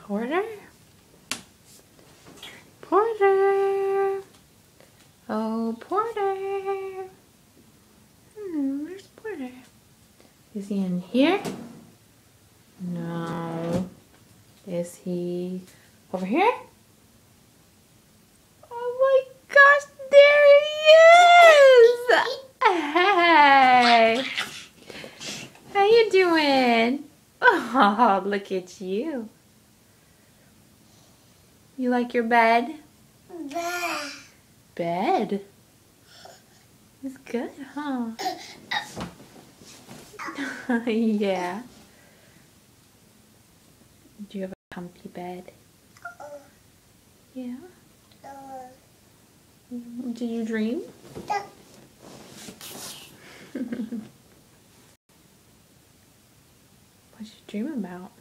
Porter? Porter! Oh, Porter! Where's Porter? Is he in here? No. Is he over here? Oh my gosh, there he is! Hey! How you doing? Oh, look at you. You like your bed? Bed? It's good, huh? Yeah. Do you have a comfy bed? Yeah. Did you dream? What did you dream about?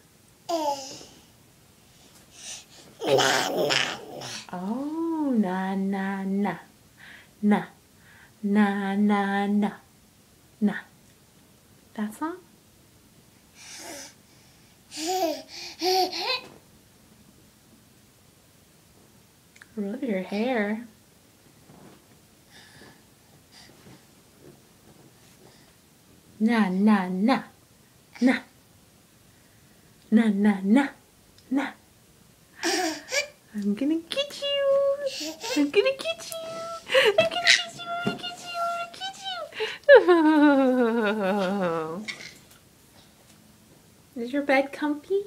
Oh, na na na. Na. Na na na. Na. That song? I love your hair. Na na na. Na. Na na na. Na. I'm gonna get you. I'm gonna get you. I'm gonna get you. I'm gonna get you. I'm gonna get you. Is your bed comfy?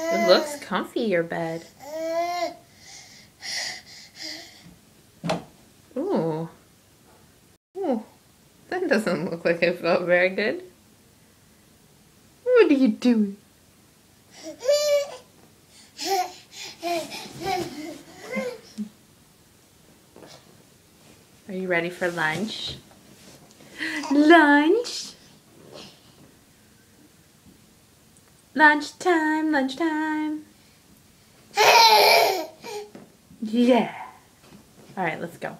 It looks comfy, your bed. Ooh. Ooh. That doesn't look like it felt very good. What are you doing? Are you ready for lunch? Lunch? Lunchtime, lunchtime. Yeah. All right, let's go.